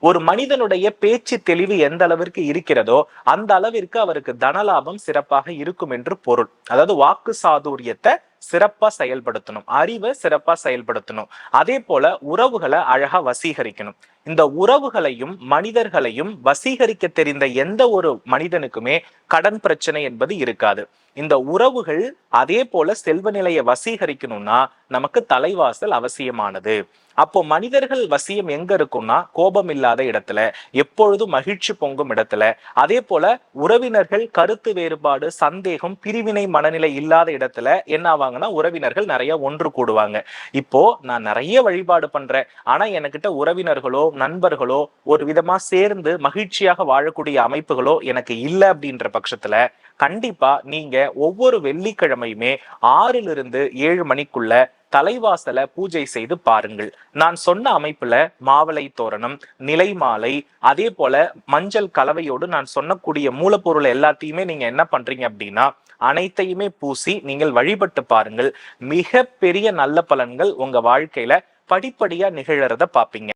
ஒரு மனிதனுடைய பேச்சு தெளிவு எந்த அளவிற்கு இருக்கிறதோ அந்த அளவிற்கு அவருக்கு தனலாபம் சிறப்பாக இருக்கும் என்று பொருள். அதாவது வாக்கு சாதுரியத்தை சிறப்பா செயல்படுத்தணும், அறிவை சிறப்பா செயல்படுத்தணும். அதே போல உறவுகளை அழகா வசீகரிக்கணும். இந்த உறவுகளையும் மனிதர்களையும் வசீகரிக்க தெரிந்த எந்த ஒரு மனிதனுக்குமே கடன் பிரச்சனை என்பது இருக்காது. இந்த உறவுகள் அதே போல செல்வ நிலையை வசீகரிக்கணும்னா நமக்கு தலைவாசல் அவசியமானது. அப்போ மனிதர்கள் வசியம் எங்க இருக்கும்னா கோபம் இல்லாத இடத்துல, எப்பொழுதும் மகிழ்ச்சி பொங்கும் இடத்துல. அதே போல உறவினர்கள் கருத்து வேறுபாடு, சந்தேகம், பிரிவினை மனநிலை இல்லாத இடத்துல என்ன ஆவாங்கன்னா உறவினர்கள் நிறைய ஒன்று கூடுவாங்க. இப்போ நான் நிறைய வழிபாடு பண்றேன், ஆனா எனக்கிட்ட உறவினர்களோ நண்பர்களோ ஒரு விதமா சேர்ந்து மகிழ்ச்சியாக வாழக்கூடிய அமைப்புகளோ எனக்கு இல்லை அப்படின்ற பட்சத்துல கண்டிப்பா நீங்க ஒவ்வொரு வெள்ளிக்கிழமையுமே 6 to 7 மணிக்குள்ள தலைவாசல பூஜை செய்து பாருங்கள். நான் சொன்ன அமைப்புல மாவளை தோரணம், நிலை மாலை, அதே போல மஞ்சள் கலவையோடு நான் சொன்னக்கூடிய மூலப்பொருள் எல்லாத்தையுமே நீங்க என்ன பண்றீங்க அப்படின்னா அனைத்தையுமே பூசி நீங்கள் வழிபட்டு பாருங்கள். மிக பெரிய நல்ல பலன்கள் உங்க வாழ்க்கையில படிப்படியா நிகழறத பாப்பீங்க.